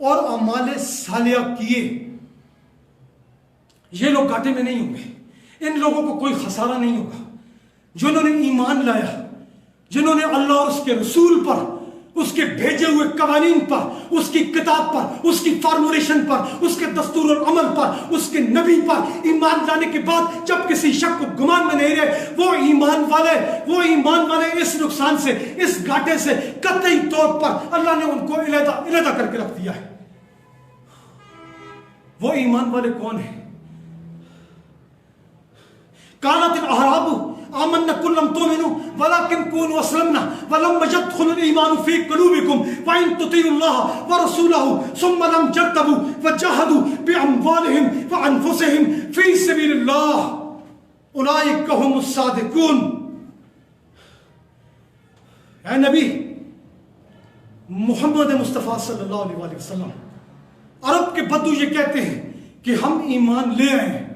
और अमाले सालिया किए। ये लोग घाटे में नहीं होंगे, इन लोगों को कोई खसारा नहीं होगा। जिन्होंने ईमान लाया, जिन्होंने अल्लाह और उसके रसूल पर, उसके भेजे हुए कवानीन पर, उसकी किताब पर, उसकी फॉर्मुलेशन पर, उसके दस्तूर और अमल पर, उसके नबी पर ईमान लाने के बाद जब किसी शक को गुमान में नहीं रहे, वो ईमान वाले इस नुकसान से, इस घाटे से कतई तौर पर अल्लाह ने उनको इलादा करके रख दिया है। वो ईमान वाले कौन है? कालतिल अहराबु आमन्ना कुल्लम तुमिनु वलाकिन कुनु अस्लमना वलम यदखुल ईमान फी कुलूबिकुम व इन तुतिउल्लाह व रसूलहु सुम्मा लम यर्तबु वजहदु बिअमवालिहिम व अनफुसिहिम फी सबीलिल्लाह उलाइका हुमुस सादिकून। ऐ नबी मोहम्मद मुस्तफ़ा सल्लल्लाहु अलैहि वसल्लम, अरब के बद्दू ये कहते हैं कि हम ईमान ले आए हैं,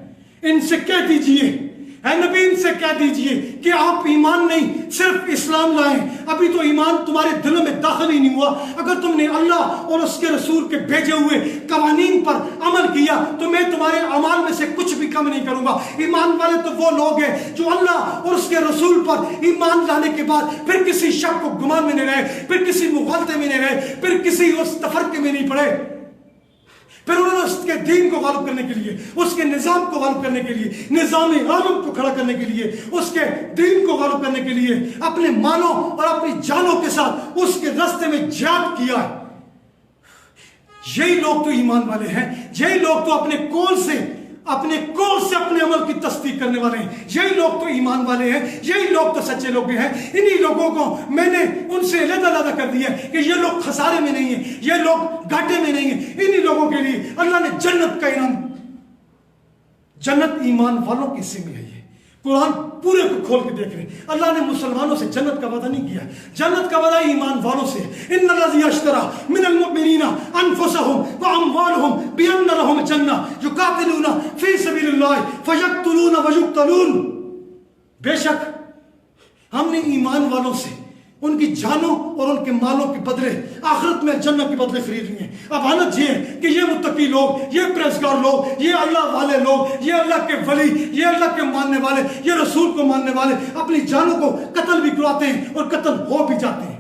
इनसे कह दीजिए, ऐ नबी इनसे कह दीजिए कि आप ईमान नहीं सिर्फ इस्लाम लाए, अभी तो ईमान तुम्हारे दिलों में दाखिल ही नहीं हुआ। अगर तुमने अल्लाह और उसके रसूल के भेजे हुए कवानीन पर अमल किया तो मैं तुम्हारे अमाल में से कुछ भी कम नहीं करूंगा। ईमान वाले तो वो लोग हैं जो अल्लाह और उसके रसूल पर ईमान लाने के बाद फिर किसी शक को गुमान में नहीं रहे, फिर किसी मुगालते में नहीं रहे, फिर किसी उस तफरके में नहीं पड़े, फिर उन्होंने उसके दीन को गालिब करने के लिए, उसके निजाम को गालिब करने के लिए, निजाम आलम को खड़ा करने के लिए, उसके दीन को गालिब करने के लिए अपने मालों और अपनी जानों के साथ उसके रास्ते में जिहाद किया है। यही लोग तो ईमान वाले हैं, यही लोग तो अपने कौल से अपने अमल की तस्दीक करने वाले हैं, यही लोग तो ईमान वाले हैं, यही लोग तो सच्चे लोग हैं। इन्हीं लोगों को मैंने उनसे अलग कर दिया कि ये लोग खसारे में नहीं है, ये लोग घाटे में नहीं है। इन्हीं लोगों के लिए अल्लाह ने जन्नत का इनाम, जन्नत ईमान वालों के हिस्से में है। ये कुरान पूरे को खोल के देख रहे हैं। अल्लाह ने मुसलमानों से जन्नत का वादा नहीं किया, जन्नत का वादा ईमान वालों से। इन्नल्लज़ी यश्तरा मिनल मुमिनीना अनफुसहुम व अमवालहुम बिअन्ना लहुम जन्नह युकातिलूना फी सबीलिल्लाह फयक्तुलूना व युक्तलून। बेशक हमने ईमान वालों से उनकी जानों और उनके मालों के बदले आखिरत में जन्नत के बदले खरीद लिए। अब हालत ये है कि ये मुत्तकी लोग, ये परहेज़गार लोग, ये अल्लाह वाले लोग, ये अल्लाह के वली, ये अल्लाह के मानने वाले, ये रसूल को मानने वाले अपनी जानों को कत्ल भी करवाते हैं और कत्ल हो भी जाते हैं।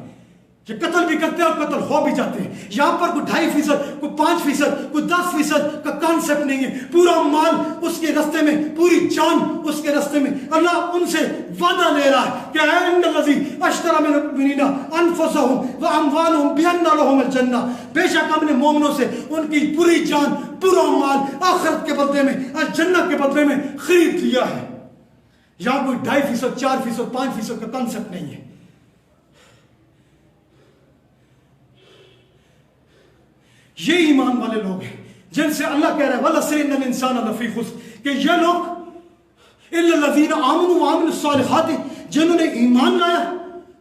कि कत्ल भी करते हैं और कत्ल हो भी जाते हैं। यहां पर कोई 2.5%, कोई 5%, कोई 10% का कॉन्सेप्ट नहीं है। पूरा माल उसके रास्ते में, पूरी जान उसके रास्ते में। अल्लाह उनसे वादा ले रहा है कि अन्नल्लज़ी अश्तरा मिनल मुमिनीना अनफुसहुम व अमवालहुम बिअन्ना लहुमुल जन्ना, बेशक हमने मोमिनों से उनकी पूरी जान, पूरा माल आखिरत के बदले में, अल जन्नत के बदले में खरीद लिया है। यहां कोई 2.5%, 4%, 5% का कॉन्सेप्ट नहीं है। ये ईमान वाले लोग हैं जिनसे अल्लाह कह रहा है वल असरि इन्नल इंसान लफी खुस्र, कि ये लोग इल्लल्लज़ीना आमनू व अमिलुस सालिहात, जिन्होंने ईमान लाया,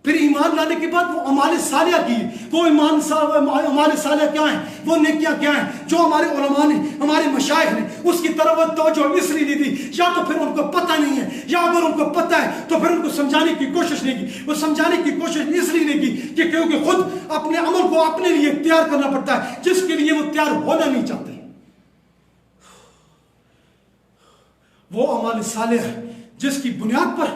फिर ईमान लाने के बाद वो अमाल सालिया किए। वो अमाल सालिया क्या है, वो नेकियां क्या है जो हमारे उलमा ने, हमारे मशाइख ने उसकी तरफ तवज्जो इसलिए नहीं दी, या तो फिर उनको पता नहीं है, या अगर उनको पता है तो फिर उनको समझाने की कोशिश नहीं की। वो समझाने की कोशिश इसलिए नहीं की कि क्योंकि खुद अपने अमल को अपने लिए तैयार करना पड़ता है जिसके लिए वो तैयार होना नहीं चाहते। वो अमाल सालिया है जिसकी बुनियाद पर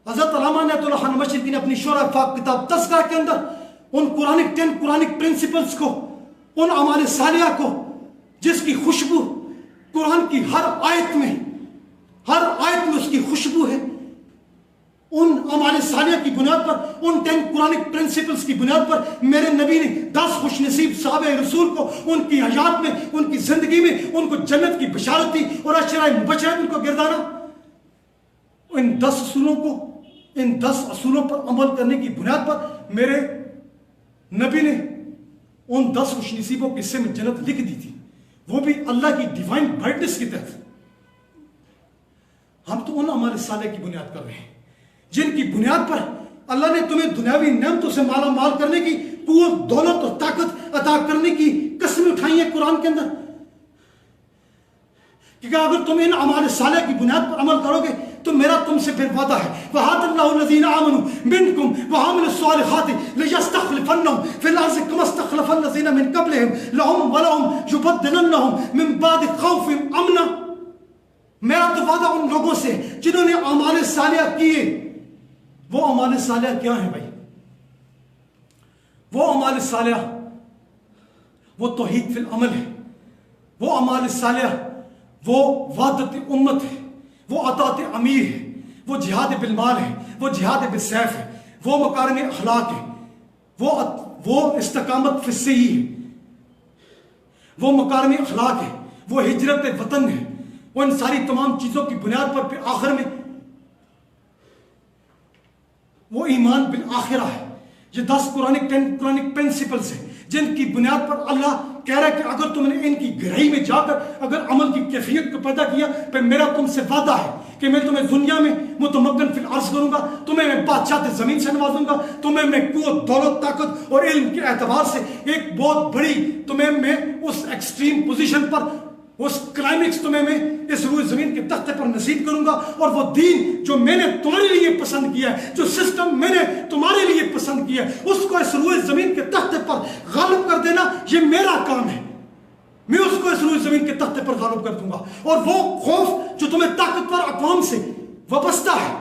हज़रत अल्लामा नअतुल्लाह खान मशरिक़ी ने अपनी शुरा फाक किताब तज़किरा के अंदर उन कुरानिक प्रिंसिपल्स को, उन अमाल सालिया को जिसकी खुशबू कुरान की हर आयत में उसकी खुशबू है, उन अमाल सालिया की बुनियाद पर, उन 10 कुरानिक प्रिंसिपल्स की बुनियाद पर मेरे नबी ने 10 खुशनसीब सहाबे रसूल को उनकी हयात में, उनकी जिंदगी में उनको जन्नत की बशारत दी और अशराए मुबश्शरा उनको गिरदाना। इन 10 असूलों पर अमल करने की बुनियाद पर मेरे नबी ने उन 10 खुशनसीबों के हिस्से में जन्नत लिख दी थी, वो भी अल्लाह की डिवाइन ब्राइटनेस के तहत। हम तो उन अमाल सालिया की बुनियाद कर रहे हैं जिनकी बुनियाद पर अल्लाह ने तुम्हें दुनियावी नेमतों से माला माल करने की, कुव्वत, दौलत और ताकत अता करने की कसमें उठाई है कुरान के अंदर। क्योंकि अगर तुम इन अमाल सालिया की बुनियाद पर अमल करोगे तो मेरा तुमसे फिर वादा है, वहादल्लाहुल्लज़ीना आमनू मिनकुम व अमिलुस सालिहाति लियस्तखलिफन्नहुम फिल अर्ज़ि कमा इस्तखलफल्लज़ीना मिन क़ब्लिहिम लहुम व लहुम युबद्दिलन्नहुम मिन बादि खौफिहिम अमना। मेरा तो वादा उन लोगों से जिन्होंने अमाल सालिया किए। वो अमाल सालिया क्या है भाई? वो अमाल सालिया वो तौहीद फिल अमल है, वो अमाल सालिया वो वादत उम्मत है, वो अतात अमीर है, वो जिहाद बिलमाल है, वो जिहाद बिसैफ है, वो मकारिम अखलाक है, वो इस्तकामत फिस्सई है, वो मकारिम अखलाक है, वो हिजरत वतन है। वो इन सारी तमाम चीजों की बुनियाद पर फिर आखिर में वो ईमान बिल आखिरा है। ये 10 कुरानिक प्रिंसिपल्स हैं जिनकी बुनियाद पर अल्लाह कह रहा है कि अगर तुमने इनकी गहराई में जाकर अगर अमल की कैफियत को पैदा किया फिर मेरा तुमसे वादा है कि मैं तुम्हें दुनिया में मुतमक्कन फिल अर्ज़ करूंगा, तुम्हें मैं बादशाह जमीन से नवाजूंगा, तुम्हें मैं कुव्वत, दौलत, ताकत और इल्म के एतबार से एक बहुत बड़ी, तुम्हें मैं उस एक्सट्रीम पोजीशन पर, उस क्लाइमेक्स तुम्हें मैं इस रूए जमीन के तख्ते पर नसीब करूंगा। और वो दीन जो मैंने तुम्हारे लिए पसंद किया है, जो सिस्टम मैंने तुम्हारे लिए पसंद किया है, उसको इस रूए जमीन के तख्ते पर गालिब कर देना, ये मेरा काम है। मैं उसको इस रूए जमीन के तख्ते पर गालिब कर दूंगा। और वो खौफ जो तुम्हें ताकतवर अक़वाम से वाबस्ता है,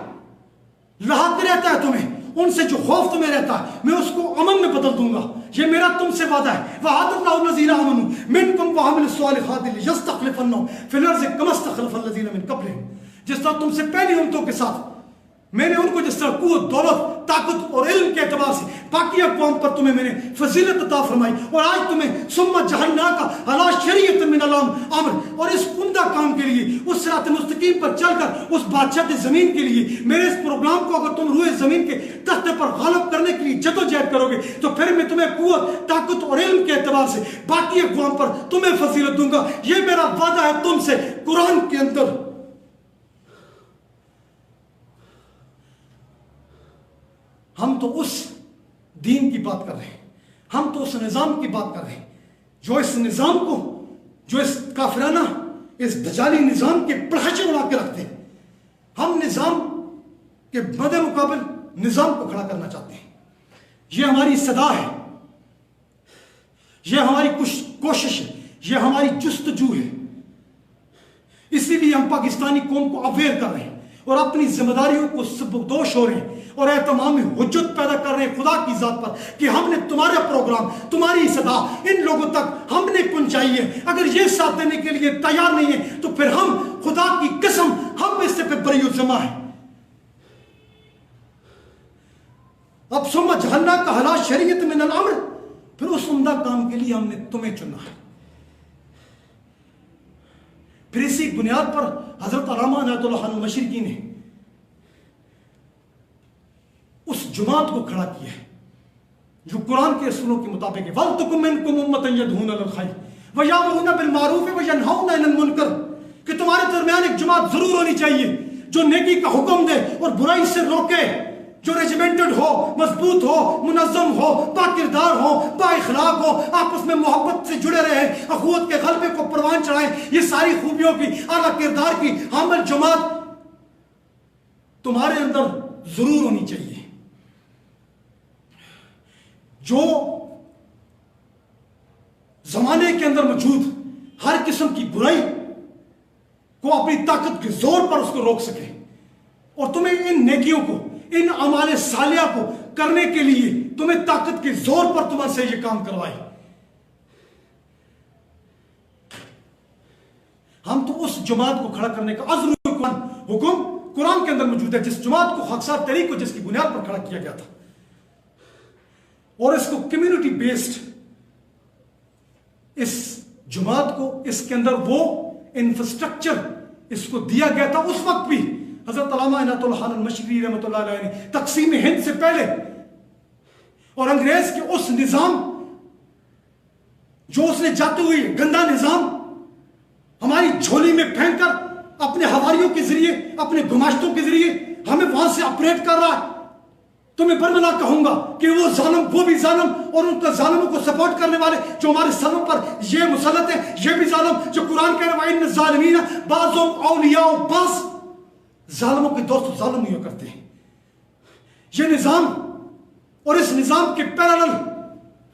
लहाते रहता है तुम्हें, उनसे जो खौफ तुम्हें रहता है, मैं उसको अमन में बदल दूंगा। ये मेरा तुमसे वादा है। वहादल्लाहुल्लज़ीना आमनू मिनकुम व अमिलुस सालिहाति लियस्तखलिफन्नहुम फिल अर्ज़ि कमा इस्तखलफल्लज़ीना मिन क़ब्लिहिम। जिस तरह तुमसे पहली उम्मतों के साथ मैंने उनको जिस तरह कुव्वत, दौलत, ताकत और इल्म के एतबार से बाकी अक़वाम पर तुम्हें मैंने फजीलत अता फरमाई, और आज तुम्हें सुम्मा जअलनाका अला शरीअतिन मिनल अम्र, और इस उम्दा काम के लिए, उस सिरात मुस्तकीम पर चलकर उस बादशाह ज़मीन के लिए, मेरे इस प्रोग्राम को अगर तुम रूए ज़मीन के तख्ते पर गालिब करने के लिए जदोजहद करोगे तो फिर मैं तुम्हें कुव्वत, ताकत और इल्म के एतबार से बाकी अक़वाम पर तुम्हें फजीलत दूंगा। ये मेरा वादा है तुमसे कुरान के अंदर। हम तो उस दीन की बात कर रहे हैं, हम तो उस निज़ाम की बात कर रहे हैं जो इस निज़ाम को, जो इस काफिराना, इस दजाली निज़ाम के पढ़ाचे बना के रखते हैं। हम निज़ाम के मद्दे मुकाबिल निज़ाम को खड़ा करना चाहते हैं। यह हमारी सदा है, यह हमारी कोशिश है, यह हमारी जुस्तजू है। इसीलिए हम पाकिस्तानी कौम को अवेयर कर रहे हैं और अपनी जिम्मेदारियों को सबकदोश हो रहे हैं और एहतमाम हुज्जत पैदा कर रहे हैं खुदा की जात पर कि हमने तुम्हारा प्रोग्राम, तुम्हारी सदा इन लोगों तक हमने पहुंचाई है। अगर ये साथ देने के लिए तैयार नहीं है तो फिर हम, खुदा की कसम, हम इससे पे बरी जमा है। अब सुम्मा जहन्ना का हला शरीयत में अमर, फिर उस उम्दा काम के लिए हमने तुम्हें चुना है। फिर इसी बुनियाद पर हजरत अल्लामा अनायतुल्लाह मशरिकी ने उस जुमात को खड़ा किया है जो कुरान के असूलों के मुताबिक है। वल्तकुम मिनकुम उम्मतन यदऊना इलल खैर व यामुरूना बिल मारूफ व यनहौना अनिल मुनकर, कि तुम्हारे दरमियान एक जमात जरूर होनी चाहिए जो नेकी का हुक्म दे और बुराई से रोके, जो रेजिमेंटेड हो, मजबूत हो, मुनज़्ज़म हो, बाकिरदार हो, बाइखलाक हो, आपस में मोहब्बत से जुड़े रहे, अखुवत के गलबे को परवान चढ़ाएं। ये सारी खूबियों की, आला किरदार की हामिल जमात तुम्हारे अंदर जरूर होनी चाहिए, जो जमाने के अंदर मौजूद हर किस्म की बुराई को अपनी ताकत के जोर पर उसको रोक सके और तुम्हें इन नेकियों को, इन अमाले सालिया को करने के लिए तुम्हें ताकत के जोर पर तुम्हारे से ये काम करवाए। हम तो उस जमात को खड़ा करने का अज़्र हुक्म कुरान के अंदर मौजूद है, जिस जमात को खाकसार तहरीक को जिसकी बुनियाद पर खड़ा किया गया था और इसको कम्युनिटी बेस्ड, इस जमात को, इसके अंदर वो इंफ्रास्ट्रक्चर इसको दिया गया था। उस वक्त भी हजरत अल्लामा इनायतुल्लाह मशरिकी रहमतुल्लाह अलैह ने तकसीम हिंद से पहले और अंग्रेज के उस निजाम, जो उसने जाते हुए गंदा निजाम हमारी झोली में फेंक कर अपने हवारियों के जरिए, अपने गुमाश्तों के जरिए हमें वहां से ऑपरेट कर रहा है, तो मैं बरमला कहूंगा कि वो जालिम, वो भी जालिम, और उनका जालिमों को सपोर्ट करने वाले जो हमारे सरों पर ये मुसल्लत है, ये भी जालिम, जो कुरान कह रहा है जालिमीन बाज़ुम औलिया बाज़, जालिमों के दोस्त जालिम हुआ करते हैं। ये निजाम और इस निजाम के पैरेलल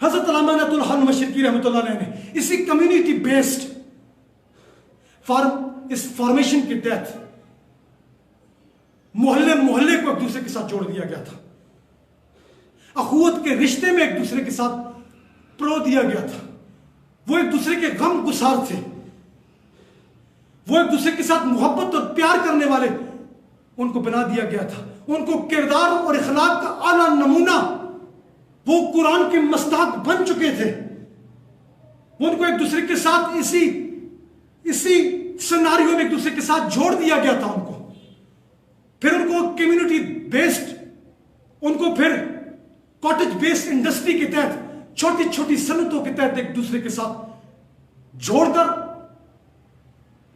हजरत अल्लामा इनायतुल्लाह मशरिकी रहमतुल्लाह अलैह ने इसी कम्युनिटी बेस्ड इस फॉर्मेशन के तहत मोहल्ले मोहल्ले को एक दूसरे के साथ जोड़ दिया गया था, अखुवत के रिश्ते में एक दूसरे के साथ प्रो दिया गया था। वो एक दूसरे के गम गुसार थे, वो एक दूसरे के साथ मोहब्बत और प्यार करने वाले उनको बना दिया गया था। उनको किरदार और इखलाक का आला नमूना वो कुरान के मस्ताक बन चुके थे। उनको एक दूसरे के साथ इसी सिनारियो में एक दूसरे के साथ जोड़ दिया गया था उनको। फिर उनको कम्युनिटी बेस्ड, उनको फिर कॉटेज बेस्ड इंडस्ट्री के तहत, छोटी छोटी सनतों के तहत एक दूसरे के साथ जोड़कर,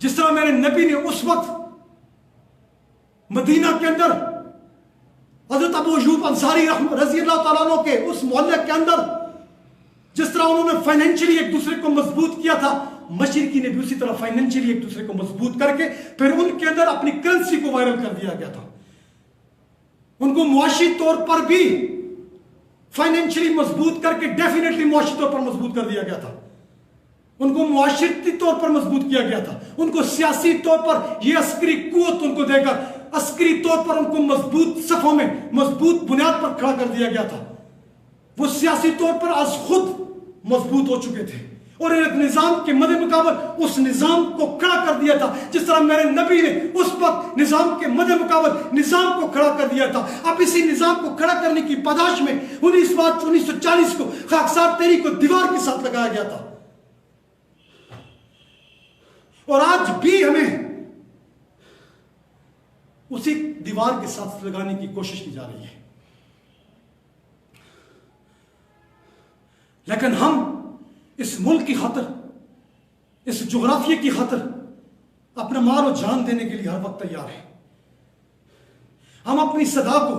जिस तरह मेरे नबी ने उस वक्त मदीना के अंदर हजरत अबू अय्यूब अंसारी रज़ी अल्लाह तआला अन्हु के उस मोहल्ले के अंदर जिस तरह उन्होंने फाइनेंशियली एक दूसरे को मजबूत किया था, मशरिकी ने भी उसी तरह फाइनेंशियली एक दूसरे को मजबूत करके फिर उनके अंदर अपनी करेंसी को वायरल कर दिया गया था। उनको मुआशी तौर पर भी फाइनेंशियली मजबूत करके डेफिनेटली मुआशी तौर पर मजबूत कर दिया गया था। उनको मुआशरती तौर पर मजबूत किया गया था। उनको सियासी तौर पर यह अस्करी कुव्वत उनको देकर अस्करी तौर पर उनको मजबूत सफों में, मजबूत बुनियाद पर खड़ा कर दिया गया था। वो सियासी तौर पर आज खुद मजबूत हो चुके थे और एक निजाम के मद्दे मुकाबल उस निजाम को खड़ा कर दिया था, जिस तरह मेरे नबी ने उस वक्त निजाम के मद्दे मुकाबल निजाम को खड़ा कर दिया था। अब इसी निजाम को खड़ा करने की पादाश में 1940 को खाकसार तहरीक को दीवार के साथ लगाया गया था और आज भी हमें उसी दीवार के साथ लगाने की कोशिश की जा रही है। लेकिन हम इस मुल्क की खातिर, इस जोग्राफिया की खातिर अपना माल और जान देने के लिए हर वक्त तैयार हैं। हम अपनी सदा को,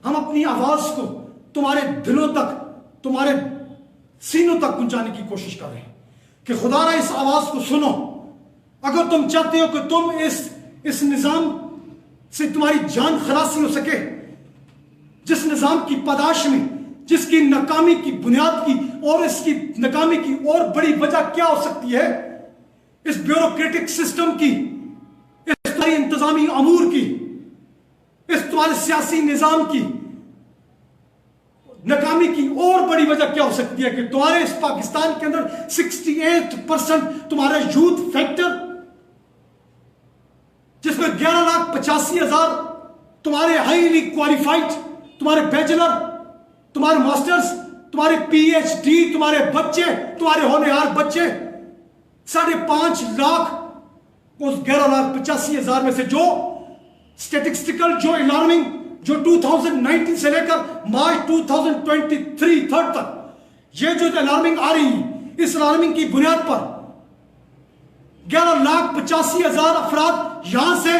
हम अपनी आवाज को तुम्हारे दिलों तक, तुम्हारे सीनों तक पहुंचाने की कोशिश कर रहे हैं कि खुदारा इस आवाज को सुनो। अगर तुम चाहते हो कि तुम इस निजाम से तुम्हारी जान खलासी हो सके, जिस निजाम की पादाश में, जिसकी नाकामी की बुनियाद की और इसकी नाकामी की और बड़ी वजह क्या हो सकती है, इस ब्यूरोक्रेटिक सिस्टम की, इस सारी इंतजामी अमूर की, इस तुम्हारे सियासी निजाम की नाकामी की और बड़ी वजह क्या हो सकती है कि तुम्हारे इस पाकिस्तान के अंदर 68% तुम्हारा यूथ फैक्टर, जिसमें 11,85,000 तुम्हारे हाईली क्वालिफाइड, तुम्हारे बैचलर, तुम्हारे मास्टर्स, तुम्हारे PhD, तुम्हारे बच्चे, तुम्हारे होनहार बच्चे, 5.5 लाख उस 11,85,000 में से जो स्टैटिस्टिकल, जो अलार्मिंग, जो 2019 से लेकर मार्च 2023 थर्ड तक ये जो अलार्मिंग आ रही है, इस अलार्मिंग की बुनियाद पर 11,85,000 अफराद यहां से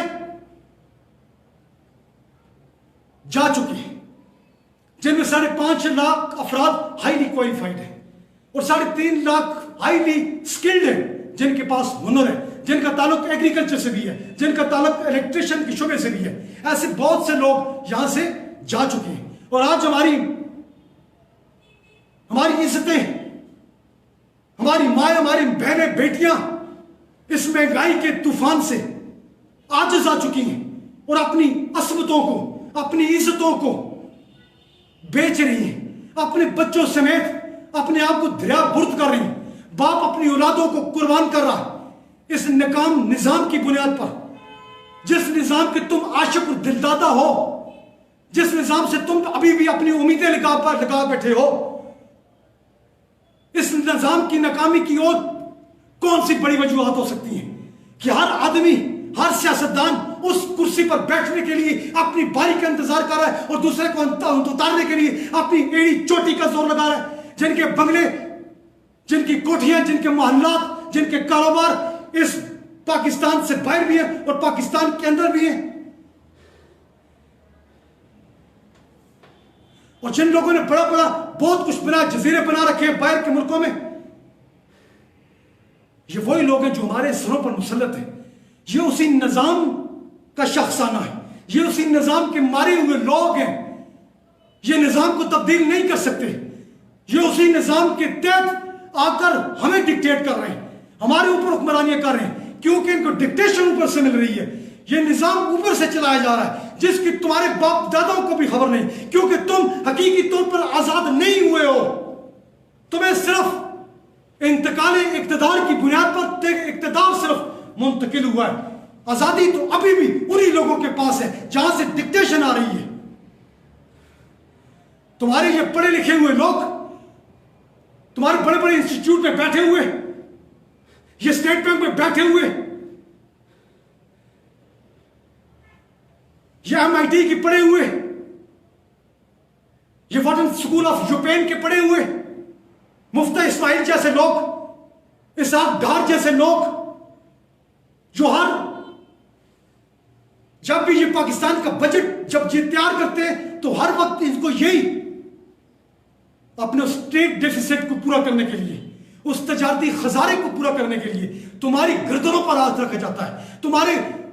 जा चुके हैं, जिनमें 5.5 लाख अफराद हाईली क्वालिफाइड है और 3.5 लाख हाईली स्किल्ड है, जिनके पास हुनर है, जिनका ताल्लुक एग्रीकल्चर से भी है, जिनका ताल्लुक इलेक्ट्रिशियन के शुबे से भी है। ऐसे बहुत से लोग यहां से जा चुके हैं और आज हमारी इज्जतें, हमारी माए, हमारी बहनें, बेटियां इस महंगाई के तूफान से आजिज आ चुकी हैं और अपनी असमतों को, अपनी इज्जतों को बेच रही हैं, अपने बच्चों समेत अपने आप को दरिया बुर्द कर रही हैं। बाप अपनी औलादों को कुर्बान कर रहा है इस नाकाम निजाम की बुनियाद पर, जिस निजाम के तुम आशिक और दिलदादा हो, जिस निजाम से तुम अभी भी अपनी उम्मीदें लगा बैठे हो। इस निजाम की नाकामी की ओर कौन सी बड़ी वजूहत हो सकती है कि हर आदमी, हर सियासतदान उस कुर्सी पर बैठने के लिए अपनी बारी का इंतजार कर रहा है और दूसरे को उतारने के लिए अपनी एड़ी चोटी का जोर लगा रहा है। जिनके बंगले, जिनकी कोठियां, जिनके मोहल्लात, जिनके कारोबार इस पाकिस्तान से बाहर भी है और पाकिस्तान के अंदर भी है, और जिन लोगों ने बड़ा बड़ा बहुत कुछ बना, जजीरे बना रखे हैं बाहर के मुल्कों में, ये वही लोग हैं जो हमारे सरों पर मुसल्लत है। ये उसी निजाम का शख्साना है, ये उसी निजाम के मारे हुए लोग हैं। ये निजाम को तब्दील नहीं कर सकते, ये उसी निजाम के तहत आकर हमें डिक्टेट कर रहे हैं, हमारे ऊपर हुक्मरानियां कर रहे हैं, क्योंकि इनको डिक्टेशन ऊपर से मिल रही है। ये निजाम ऊपर से चलाया जा रहा है जिसकी तुम्हारे बाप दादाओं को भी खबर नहीं, क्योंकि तुम हकीकी तौर पर आजाद नहीं हुए हो। तुम्हें सिर्फ इंतकाले इक्तदार की बुनियाद पर इक्तदार सिर्फ मुंतकिल हुआ है। आजादी तो अभी भी उन्हीं लोगों के पास है जहां से डिक्टेशन आ रही है। तुम्हारे ये पढ़े लिखे हुए लोग, तुम्हारे बड़े बड़े इंस्टीट्यूट में बैठे हुए, ये स्टेट बैंक में बैठे हुए, ये MIT के पढ़े हुए, ये वॉटन स्कूल ऑफ यूपेन के पढ़े हुए, मुफ्ता इस्माइल जैसे लोग, इसाक डार जैसे लोग, जो हर जब भी ये पाकिस्तान का बजट जब ये तैयार करते हैं तो हर वक्त इनको यही अपने स्टेट डेफिसिट को पूरा करने के लिए, उस तजारती खजारे को पूरा करने के लिए तुम्हारी गर्दनों पर हाथ रखा जाता है।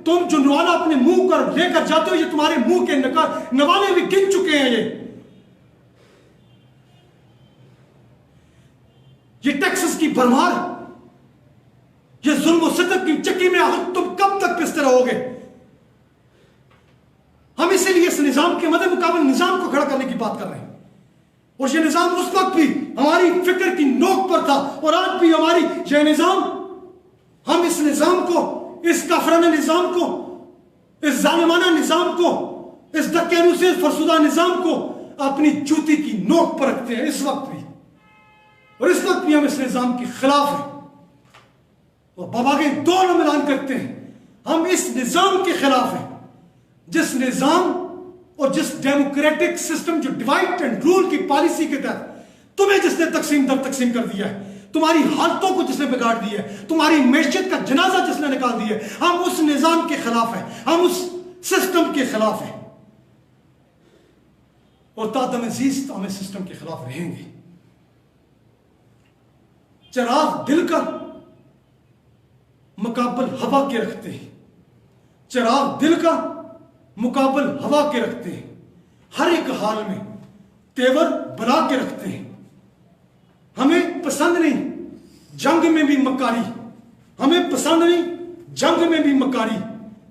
तुम जो नवाला अपने मुंह पर लेकर जाते हो, ये तुम्हारे मुंह के नवाले भी गिन चुके हैं। ये टैक्सेस की भरमार, ये जुल्म सितम की चक्की में तुम कब तक पिसते रहोगे? हम इसीलिए इस निजाम के मदे मुकाबले निजाम को खड़ा करने की बात कर रहे हैं। और ये निजाम उस वक्त भी हमारी फिक्र की नोक पर था और आज भी हमारी यह निजाम, हम इस निजाम को, इस काफराना निजाम को, इस जालिमाना निजाम को, इस धक्के से फरसुदा निजाम को अपनी जूती की नोक पर रखते हैं इस वक्त भी। और इस वक्त भी हम इस निजाम के खिलाफ हैं और बाबा के दोनों ऐलान करते हैं, हम इस निजाम के खिलाफ हैं जिस निजाम और जिस डेमोक्रेटिक सिस्टम, जो डिवाइड एंड रूल की पॉलिसी के तहत तुम्हें जिसने तकसीम दर तकसीम कर दिया है, तुम्हारी हालतों को जिसने बिगाड़ दिया है, तुम्हारी मैशत का जनाजा जिसने निकाल दिया है, हम उस निजाम के खिलाफ हैं, हम उस सिस्टम के खिलाफ हैं और तादम अजीज तो हम इस सिस्टम के खिलाफ रहेंगे। चिराग दिल का मुकाबल हवा के रखते हैं, चिराग दिल का मुकाबल हवा के रखते हैं, हर एक हाल में तेवर बना के रखते हैं। हमें पसंद नहीं जंग में भी मकारी, हमें पसंद नहीं जंग में भी मकारी।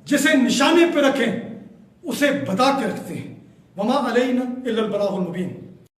जिसे निशाने पे रखें उसे बता के रखते हैं। वमा अलैना इल्लल बलागुल मुबीन।